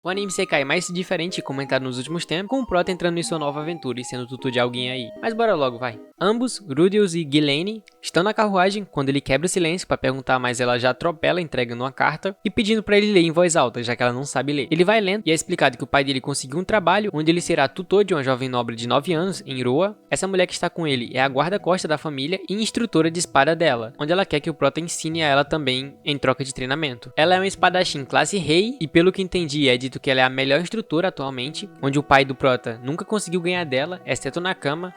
O anime Sekai mais diferente comentado nos últimos tempos, com o Prota entrando em sua nova aventura e sendo tutor de alguém aí. Mas bora logo, vai. Ambos, Rudeus e Ghislaine, estão na carruagem quando ele quebra o silêncio para perguntar, mas ela já atropela entregando uma carta e pedindo para ele ler em voz alta, já que ela não sabe ler. Ele vai lendo e é explicado que o pai dele conseguiu um trabalho onde ele será tutor de uma jovem nobre de 9 anos, em Roa. Essa mulher que está com ele é a guarda-costa da família e instrutora de espada dela, onde ela quer que o Prota ensine a ela também em troca de treinamento. Ela é uma espadachim classe rei e pelo que entendi é dito que ela é a melhor instrutora atualmente, onde o pai do Prota nunca conseguiu ganhar dela, exceto na cama.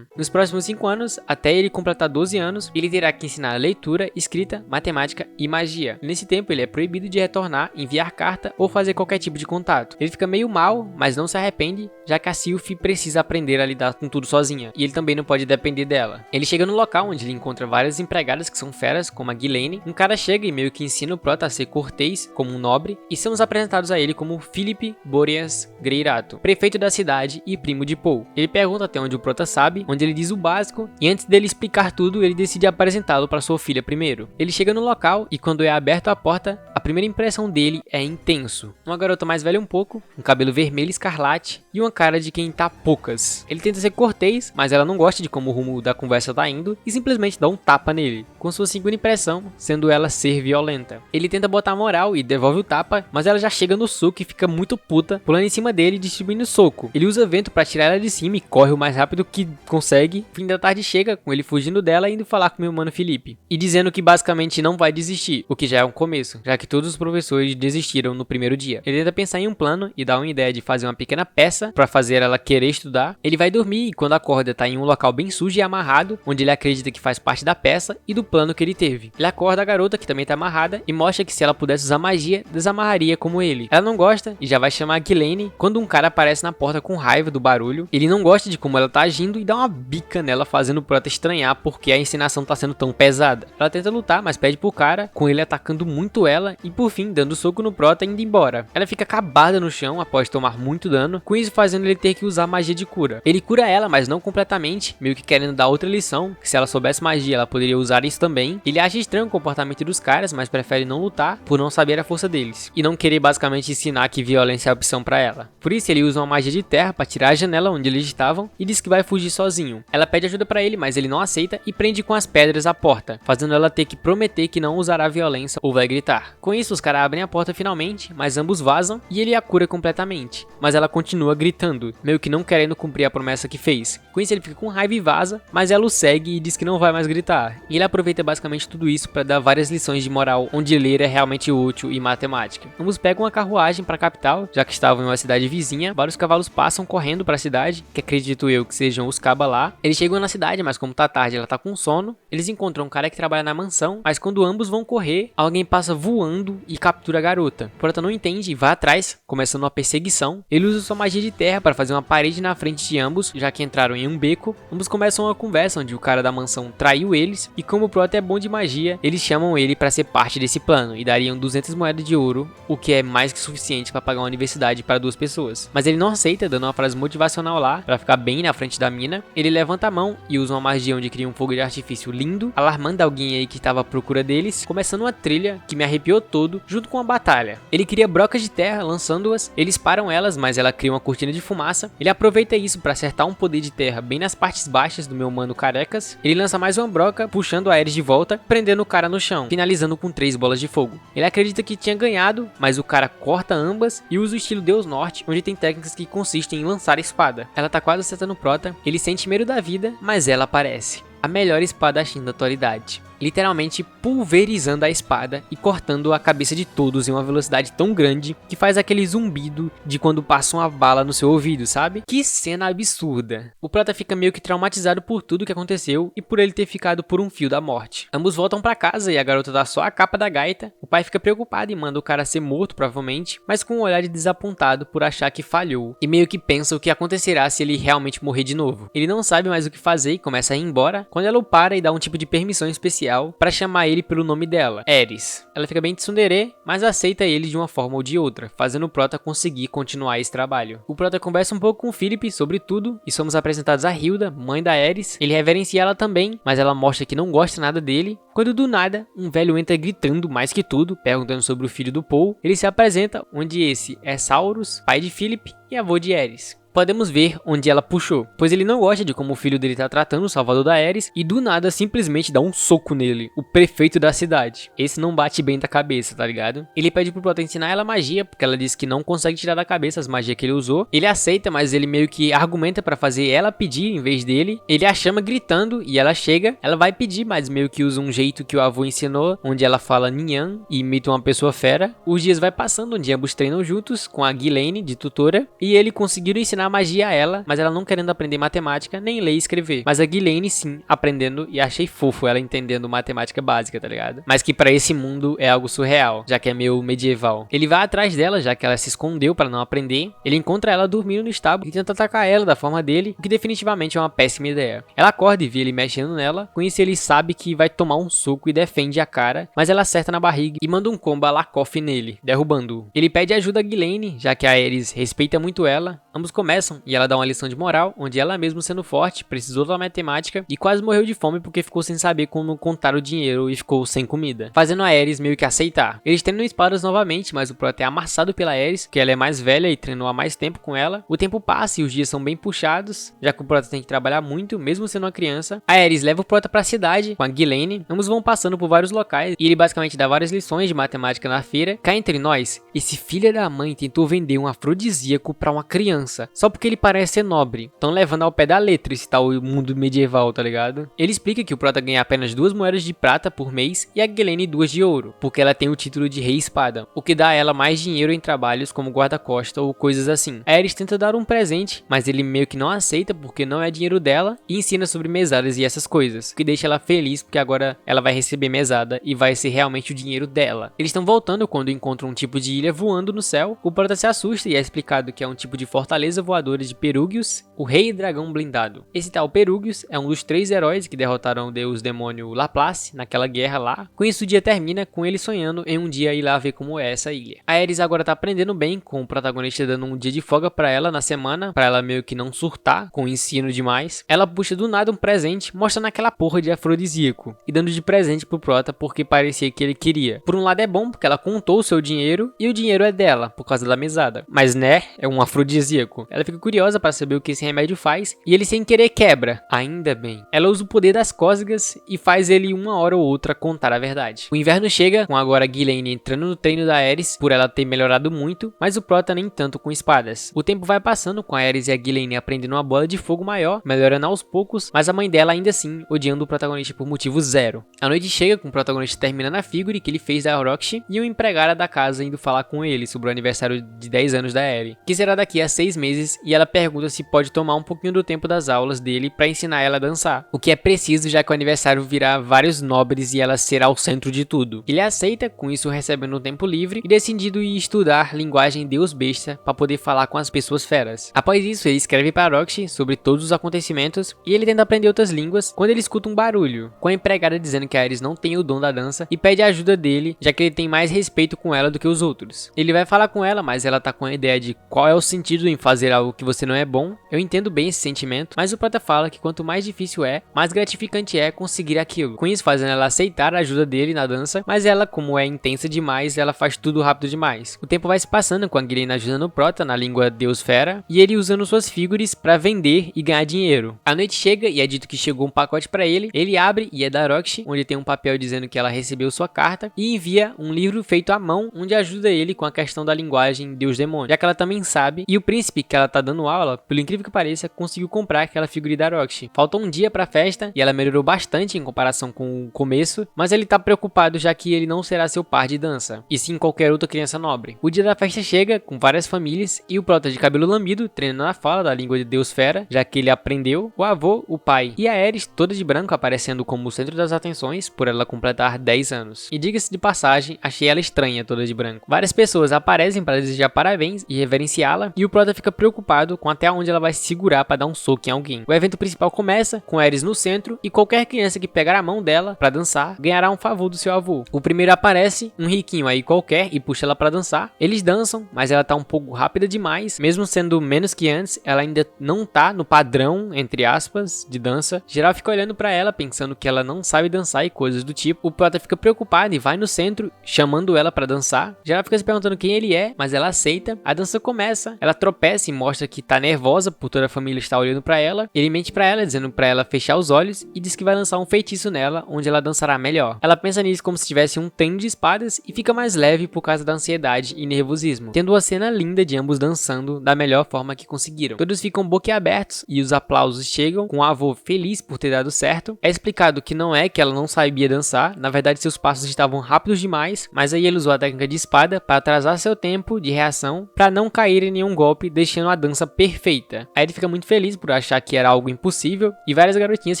Nos próximos 5 anos, até ele completar 12 anos, ele terá que ensinar leitura, escrita, matemática e magia. Nesse tempo, ele é proibido de retornar, enviar carta ou fazer qualquer tipo de contato. Ele fica meio mal, mas não se arrepende, já que a Sylphie precisa aprender a lidar com tudo sozinha, e ele também não pode depender dela. Ele chega no local onde ele encontra várias empregadas que são feras, como a Ghislaine. Um cara chega e meio que ensina o Prota a ser cortês, como um nobre, e somos apresentados a ele como Philip Boreas Greirato, prefeito da cidade e primo de Paul. Ele pergunta até onde o Prota sabe, onde ele diz o básico, e antes dele explicar tudo, ele decide apresentá-lo para sua filha primeiro. Ele chega no local e quando é aberto a porta, a primeira impressão dele é intenso. Uma garota mais velha um pouco, um cabelo vermelho escarlate e uma cara de quem tá poucas. Ele tenta ser cortês, mas ela não gosta de como o rumo da conversa tá indo e simplesmente dá um tapa nele, com sua segunda impressão sendo ela ser violenta. Ele tenta botar moral e devolve o tapa, mas ela já chega no soco e fica muito puta, pulando em cima dele e distribuindo soco. Ele usa vento pra tirar ela de cima e corre o mais rápido que consegue. Fim da tarde chega, com ele fugindo dela e indo falar com meu mano Felipe, e dizendo que basicamente não vai desistir, o que já é um começo, já que todos os professores desistiram no primeiro dia. Ele tenta pensar em um plano e dá uma ideia de fazer uma pequena peça pra fazer ela querer estudar. Ele vai dormir e quando acorda tá em um local bem sujo e amarrado, onde ele acredita que faz parte da peça e do plano que ele teve. Ele acorda a garota, que também tá amarrada, e mostra que se ela pudesse usar magia, desamarraria como ele. Ela não gosta e já vai chamar a Ghislaine quando um cara aparece na porta com raiva do barulho. Ele não gosta de como ela tá agindo e dá uma bica nela, fazendo o Prota estranhar porque a encenação tá sendo tão pesada. Ela tenta lutar, mas pede pro cara, com ele atacando muito ela e por fim dando soco no Prota e indo embora. Ela fica acabada no chão após tomar muito dano, com isso fazendo ele ter que usar magia de cura. Ele cura ela, mas não completamente, meio que querendo dar outra lição, que se ela soubesse magia ela poderia usar isso também. Ele acha estranho o comportamento dos caras, mas prefere não lutar por não saber a força deles e não querer basicamente ensinar que violência é a opção pra ela. Por isso ele usa uma magia de terra pra tirar a janela onde eles estavam e diz que vai fugir sozinho. Ela pede ajuda pra ele, mas ele não aceita e prende com as pedras a porta, fazendo ela ter que prometer que não usará violência ou vai gritar. Com isso os caras abrem a porta finalmente, mas ambos vazam e ele a cura completamente, mas ela continua gritando, meio que não querendo cumprir a promessa que fez. Com isso ele fica com raiva e vaza, mas ela o segue e diz que não vai mais gritar. E ele aproveita basicamente tudo isso pra dar várias lições de moral onde ler é realmente útil e matemática. Ambos pegam uma carruagem pra capital, já que estavam em uma cidade vizinha. Vários cavalos passam correndo pra cidade, que acredito eu que sejam os cabas lá. Eles chegam na cidade, mas como tá tarde ela tá com sono. Eles encontram um cara que trabalha na mansão, mas quando ambos vão correr, alguém passa voando e captura a garota. O Prota não entende e vai atrás, começando uma perseguição. Ele usa sua magia de terra para fazer uma parede na frente de ambos, já que entraram em um beco. Ambos começam uma conversa onde o cara da mansão traiu eles, e como o Prota é bom de magia, eles chamam ele para ser parte desse plano e dariam 200 moedas de ouro, o que é mais que suficiente para pagar uma universidade para 2 pessoas. Mas ele não aceita, dando uma frase motivacional lá, para ficar bem na frente da mina. Ele levanta a mão e usa uma magia onde cria um fogo de artifício lindo, alarmando alguém aí que estava à procura deles, começando uma trilha que me arrepiou todo, junto com a batalha. Ele cria brocas de terra, lançando-as, eles param elas, mas ela cria uma cortina de fumaça. Ele aproveita isso para acertar um poder de terra bem nas partes baixas do meu mano Carecas. Ele lança mais uma broca, puxando a Ares de volta, prendendo o cara no chão, finalizando com 3 bolas de fogo. Ele acredita que tinha ganhado, mas o cara corta ambas e usa o estilo Deus Norte, onde tem técnicas que consistem em lançar a espada. Ela tá quase acertando o Prota, ele sente medo da vida, mas ela aparece. A melhor espadachim da atualidade, literalmente pulverizando a espada e cortando a cabeça de todos em uma velocidade tão grande que faz aquele zumbido de quando passa uma bala no seu ouvido, sabe? Que cena absurda. O Prota fica meio que traumatizado por tudo que aconteceu e por ele ter ficado por um fio da morte. Ambos voltam pra casa e a garota dá só a capa da gaita. O pai fica preocupado e manda o cara ser morto provavelmente, mas com um olhar de desapontado por achar que falhou e meio que pensa o que acontecerá se ele realmente morrer de novo. Ele não sabe mais o que fazer e começa a ir embora, quando ela o para e dá um tipo de permissão especial especial para chamar ele pelo nome dela, Ares. Ela fica bem tsundere, mas aceita ele de uma forma ou de outra, fazendo o Prota conseguir continuar esse trabalho. O Prota conversa um pouco com o Philip sobre tudo e somos apresentados a Hilda, mãe da Ares. Ele reverencia ela também, mas ela mostra que não gosta nada dele, quando do nada, um velho entra gritando mais que tudo, perguntando sobre o filho do Paul. Ele se apresenta, onde esse é Saurus, pai de Philip e avô de Ares. Podemos ver onde ela puxou, pois ele não gosta de como o filho dele tá tratando o salvador da Ares e do nada simplesmente dá um soco nele, o prefeito da cidade. Esse não bate bem da cabeça, tá ligado? Ele pede pro Prota ensinar ela magia, porque ela diz que não consegue tirar da cabeça as magias que ele usou. Ele aceita, mas ele meio que argumenta pra fazer ela pedir em vez dele. Ele a chama gritando e ela chega, ela vai pedir, mas meio que usa um jeito que o avô ensinou, onde ela fala Ninhan e imita uma pessoa fera. Os dias vai passando, onde ambos treinam juntos com a Ghislaine de tutora e ele conseguiram ensinar magia a ela, mas ela não querendo aprender matemática, nem ler e escrever. Mas a Ghislaine sim, aprendendo, e achei fofo ela entendendo matemática básica, tá ligado? Mas que pra esse mundo é algo surreal, já que é meio medieval. Ele vai atrás dela, já que ela se escondeu pra não aprender. Ele encontra ela dormindo no estábulo e tenta atacar ela da forma dele, o que definitivamente é uma péssima ideia. Ela acorda e vê ele mexendo nela, com isso ele sabe que vai tomar um soco e defende a cara, mas ela acerta na barriga e manda um combo a Lakoff nele, derrubando-o. Ele pede ajuda a Ghislaine, já que a Ares respeita muito ela. Ambos começam e ela dá uma lição de moral, onde ela mesmo sendo forte, precisou da matemática e quase morreu de fome porque ficou sem saber como contar o dinheiro e ficou sem comida, fazendo a Ares meio que aceitar. Eles treinam espadas novamente, mas o Prota é amassado pela Ares, que ela é mais velha e treinou há mais tempo com ela. O tempo passa e os dias são bem puxados, já que o Prota tem que trabalhar muito, mesmo sendo uma criança. A Ares leva o Prota pra cidade com a Ghislaine, ambos vão passando por vários locais e ele basicamente dá várias lições de matemática na feira. Cá entre nós, esse filho da mãe tentou vender um afrodisíaco pra uma criança, só porque ele parece ser nobre. Tão levando ao pé da letra esse tal mundo medieval, tá ligado? Ele explica que o Prota ganha apenas 2 moedas de prata por mês e a Ghislaine 2 de ouro, porque ela tem o título de Rei Espada, o que dá a ela mais dinheiro em trabalhos como guarda-costa ou coisas assim. A Ares tenta dar um presente, mas ele meio que não aceita porque não é dinheiro dela e ensina sobre mesadas e essas coisas, o que deixa ela feliz porque agora ela vai receber mesada e vai ser realmente o dinheiro dela. Eles estão voltando quando encontram um tipo de ilha voando no céu. O Prota se assusta e é explicado que é um tipo de fortaleza voadora de Perugius, o rei dragão blindado. Esse tal Perugius é um dos 3 heróis que derrotaram o deus demônio Laplace naquela guerra lá. Com isso o dia termina com ele sonhando em um dia ir lá ver como é essa ilha. A Ares agora tá aprendendo bem, com o protagonista dando um dia de folga pra ela na semana, pra ela meio que não surtar com o ensino demais. Ela puxa do nada um presente, mostrando aquela porra de afrodisíaco e dando de presente pro Prota porque parecia que ele queria. Por um lado é bom porque ela contou o seu dinheiro e o dinheiro é dela por causa da mesada, mas né, é um afrodisíaco. Ela fica curiosa para saber o que esse remédio faz e ele sem querer quebra, ainda bem. Ela usa o poder das cócegas e faz ele uma hora ou outra contar a verdade. O inverno chega, com agora a Ghislaine entrando no treino da Ares, por ela ter melhorado muito, mas o Prota nem tanto com espadas. O tempo vai passando com a Ares e a Ghislaine aprendendo uma bola de fogo maior, melhorando aos poucos, mas a mãe dela ainda assim odiando o protagonista por motivo zero. A noite chega com o protagonista terminando a figure que ele fez da Orochi e uma empregada da casa indo falar com ele sobre o aniversário de 10 anos da Ares, que será daqui a 6 meses, e ela pergunta se pode tomar um pouquinho do tempo das aulas dele para ensinar ela a dançar, o que é preciso já que o aniversário virá vários nobres e ela será o centro de tudo. Ele aceita, com isso recebendo um tempo livre e decidido ir estudar linguagem Deus Besta para poder falar com as pessoas feras. Após isso, ele escreve para Orochi sobre todos os acontecimentos e ele tenta aprender outras línguas quando ele escuta um barulho, com a empregada dizendo que a Ares não tem o dom da dança e pede a ajuda dele, já que ele tem mais respeito com ela do que os outros. Ele vai falar com ela, mas ela tá com a ideia de qual é o sentido em fazer algo que você não é bom. Eu entendo bem esse sentimento, mas o Prota fala que quanto mais difícil é, mais gratificante é conseguir aquilo. Com isso fazendo ela aceitar a ajuda dele na dança, mas ela, como é intensa demais, ela faz tudo rápido demais. O tempo vai se passando com a Ghislaine ajudando o Prota na língua Deus Fera e ele usando suas figuras para vender e ganhar dinheiro. A noite chega e é dito que chegou um pacote para ele. Ele abre e é da Orochi, onde tem um papel dizendo que ela recebeu sua carta e envia um livro feito à mão, onde ajuda ele com a questão da linguagem Deus Demônio, já que ela também sabe. E o príncipe que ela tá dando aula, pelo incrível que pareça, conseguiu comprar aquela figura da Orochi. Faltou um dia pra festa e ela melhorou bastante em comparação com o começo, mas ele tá preocupado já que ele não será seu par de dança, e sim qualquer outra criança nobre. O dia da festa chega, com várias famílias, e o Prota de cabelo lambido, treinando a fala da língua de Deus Fera, já que ele aprendeu, o avô, o pai e a Ares, toda de branco, aparecendo como o centro das atenções por ela completar 10 anos. E diga-se de passagem, achei ela estranha toda de branco. Várias pessoas aparecem para desejar parabéns e reverenciá-la, e o Prota fica preocupado com até onde ela vai se segurar para dar um soco em alguém. O evento principal começa com Aerys no centro e qualquer criança que pegar a mão dela para dançar ganhará um favor do seu avô. O primeiro aparece, um riquinho aí qualquer, e puxa ela para dançar. Eles dançam, mas ela tá um pouco rápida demais, mesmo sendo menos que antes, ela ainda não tá no padrão, entre aspas, de dança. Geral fica olhando para ela, pensando que ela não sabe dançar e coisas do tipo. O prota fica preocupado e vai no centro, chamando ela para dançar. Geral fica se perguntando quem ele é, mas ela aceita. A dança começa, ela tropeça e mostra que tá nervosa por toda a família estar olhando para ela. Ele mente para ela, dizendo para ela fechar os olhos e diz que vai lançar um feitiço nela, onde ela dançará melhor. Ela pensa nisso como se tivesse um treino de espadas e fica mais leve por causa da ansiedade e nervosismo, tendo uma cena linda de ambos dançando da melhor forma que conseguiram. Todos ficam boquiabertos e os aplausos chegam, com o avô feliz por ter dado certo. É explicado que não é que ela não sabia dançar, na verdade seus passos estavam rápidos demais, mas aí ele usou a técnica de espada para atrasar seu tempo de reação para não cair em nenhum golpe, deixando a dança perfeita. Aí ele fica muito feliz por achar que era algo impossível e várias garotinhas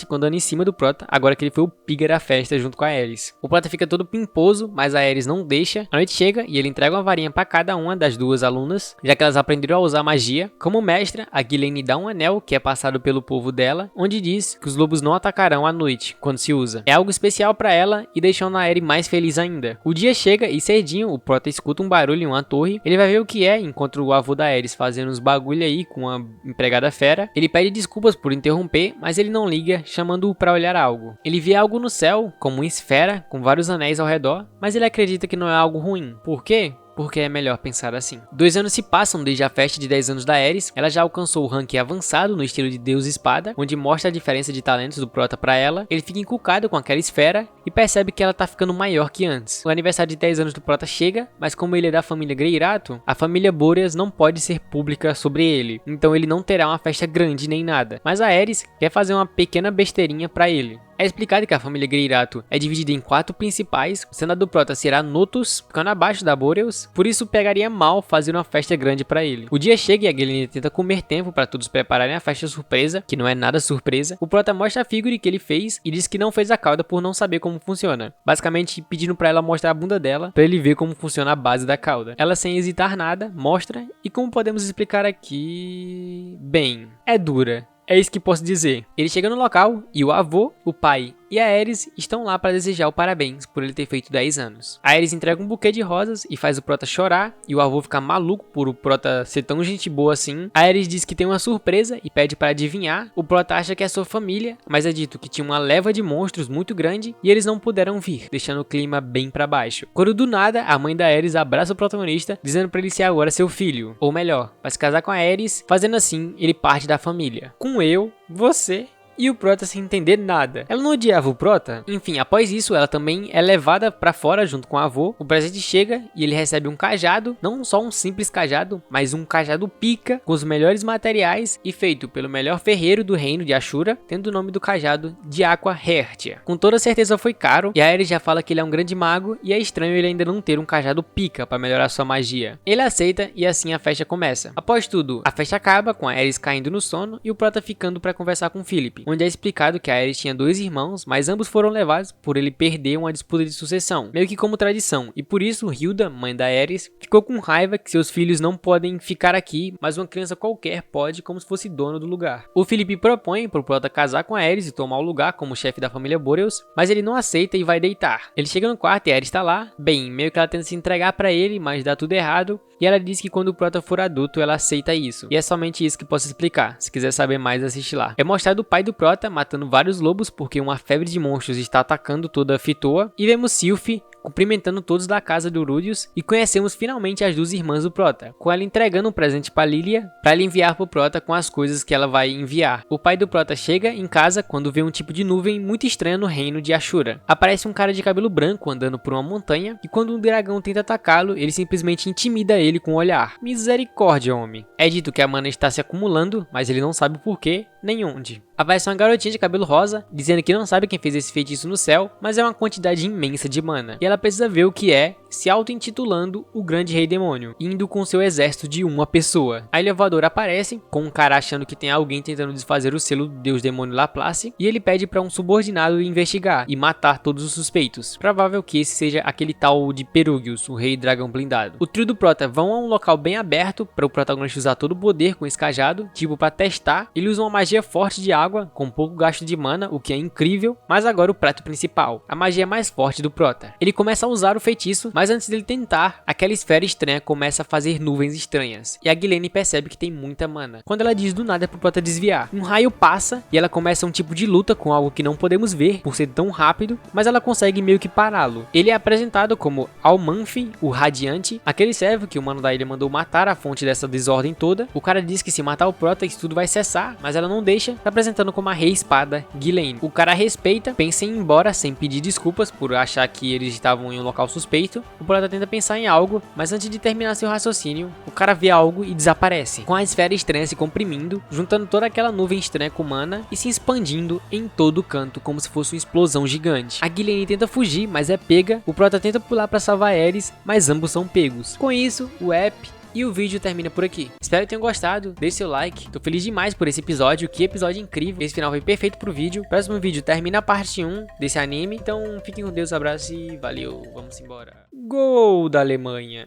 ficam dando em cima do prota, agora que ele foi o piga da festa junto com a Aerys. O prota fica todo pimposo, mas a Aerys não deixa. A noite chega e ele entrega uma varinha para cada uma das duas alunas, já que elas aprenderam a usar magia. Como mestra, a Ghislaine dá um anel que é passado pelo povo dela, onde diz que os lobos não atacarão à noite, quando se usa. É algo especial para ela e deixando a Aerys mais feliz ainda. O dia chega e cedinho o prota escuta um barulho em uma torre. Ele vai ver o que é, encontra o avô da Aerys fazendo uns bagulho aí com uma empregada fera. Ele pede desculpas por interromper, mas ele não liga, chamando-o para olhar algo. Ele vê algo no céu, como uma esfera, com vários anéis ao redor, mas ele acredita que não é algo ruim. Por quê? Porque é melhor pensar assim. 2 anos se passam desde a festa de 10 anos da Aerys. Ela já alcançou o ranking avançado no estilo de Deus Espada, onde mostra a diferença de talentos do prota para ela. Ele fica encucado com aquela esfera e percebe que ela tá ficando maior que antes. O aniversário de 10 anos do prota chega, mas como ele é da família Greirato, a família Boreas não pode ser pública sobre ele, então ele não terá uma festa grande nem nada. Mas a Aerys quer fazer uma pequena besteirinha para ele. É explicado que a família Greirato é dividida em 4 principais. O senado do prota será Notus, ficando abaixo da Boreas, por isso pegaria mal fazer uma festa grande para ele. O dia chega e a Ghislaine tenta comer tempo para todos prepararem a festa surpresa, que não é nada surpresa. O prota mostra a figura que ele fez e diz que não fez a cauda por não saber como funciona, basicamente pedindo para ela mostrar a bunda dela para ele ver como funciona a base da cauda. Ela, sem hesitar nada, mostra, e como podemos explicar aqui... bem, é dura. É isso que posso dizer. Ele chega no local e o avô, o pai e a Aerys estão lá para desejar o parabéns por ele ter feito 10 anos. A Aerys entrega um buquê de rosas e faz o prota chorar, e o avô fica maluco por o prota ser tão gente boa assim. A Aerys diz que tem uma surpresa e pede para adivinhar. O prota acha que é sua família, mas é dito que tinha uma leva de monstros muito grande e eles não puderam vir, deixando o clima bem para baixo. Quando do nada, a mãe da Aerys abraça o protagonista, dizendo para ele ser agora seu filho, ou melhor, para se casar com a Aerys. Fazendo assim, ele parte da família. Com eu, você e o prota sem entender nada. Ela não odiava o prota? Enfim, após isso, ela também é levada pra fora junto com o avô. O presente chega e ele recebe um cajado, não só um simples cajado, mas um cajado pica, com os melhores materiais e feito pelo melhor ferreiro do reino de Ashura, tendo o nome do cajado de Aqua Hertia. Com toda certeza foi caro, e a Aerys já fala que ele é um grande mago e é estranho ele ainda não ter um cajado pica para melhorar sua magia. Ele aceita e assim a festa começa. Após tudo, a festa acaba com a Aerys caindo no sono e o prota ficando para conversar com Philip, onde é explicado que a Aerys tinha 2 irmãos, mas ambos foram levados por ele perder uma disputa de sucessão, meio que como tradição, e por isso Hilda, mãe da Aerys, ficou com raiva que seus filhos não podem ficar aqui, mas uma criança qualquer pode, como se fosse dono do lugar. O Philip propõe pro prota casar com a Aerys e tomar o lugar como chefe da família Boreas, mas ele não aceita e vai deitar. Ele chega no quarto e a Aerys tá lá, bem, meio que ela tenta se entregar pra ele, mas dá tudo errado, e ela diz que quando o prota for adulto ela aceita isso, e é somente isso que posso explicar. Se quiser saber mais, assiste lá. É mostrado o pai do prota matando vários lobos porque uma febre de monstros está atacando toda a Fitoa, e vemos Sylphie cumprimentando todos da casa do Rudeus, e conhecemos finalmente as 2 irmãs do prota, com ela entregando um presente para Lilia, para ele enviar pro prota com as coisas que ela vai enviar. O pai do prota chega em casa quando vê um tipo de nuvem muito estranha no reino de Ashura. Aparece um cara de cabelo branco andando por uma montanha, e quando um dragão tenta atacá-lo, ele simplesmente intimida ele com o olhar. Misericórdia, homem. É dito que a mana está se acumulando, mas ele não sabe o porquê nem onde. Aparece uma garotinha de cabelo rosa, dizendo que não sabe quem fez esse feitiço no céu, mas é uma quantidade imensa de mana. E ela precisa ver o que é, se auto-intitulando o Grande Rei Demônio, indo com seu exército de uma pessoa. A Ilha Voadora aparece, com um cara achando que tem alguém tentando desfazer o selo do Deus Demônio Laplace, e ele pede para um subordinado investigar e matar todos os suspeitos. Provável que esse seja aquele tal de Perugius, o Rei Dragão Blindado. O trio do Prota vão a um local bem aberto para o protagonista usar todo o poder com esse cajado, tipo para testar. Ele usa uma magia forte de água, com pouco gasto de mana, o que é incrível, mas agora o prato principal, a magia mais forte do Prota. Ele começa a usar o feitiço, mas antes dele tentar, aquela esfera estranha começa a fazer nuvens estranhas, e a Ghislaine percebe que tem muita mana. Quando ela diz do nada pro Prota desviar, um raio passa e ela começa um tipo de luta com algo que não podemos ver por ser tão rápido, mas ela consegue meio que pará-lo. Ele é apresentado como Almanfi, o Radiante, aquele servo que o mano da ilha mandou matar a fonte dessa desordem toda. O cara diz que se matar o Prota isso tudo vai cessar, mas ela não deixa, tá apresentando como a Rei Espada Ghislaine. O cara respeita, pensa em ir embora sem pedir desculpas por achar que eles estavam em um local suspeito. O Prota tenta pensar em algo, mas antes de terminar seu raciocínio, o cara vê algo e desaparece, com a esfera estranha se comprimindo, juntando toda aquela nuvem estranha com mana e se expandindo em todo o canto como se fosse uma explosão gigante. A Ghislaine tenta fugir, mas é pega. O Prota tenta pular para salvar Ares, mas ambos são pegos. Com isso, o app e o vídeo termina por aqui. Espero que tenham gostado, deixe seu like. Tô feliz demais por esse episódio, que episódio incrível. Esse final foi perfeito pro vídeo. Próximo vídeo termina a parte 1 desse anime. Então fiquem com Deus, abraço e valeu. Vamos embora. Gol da Alemanha!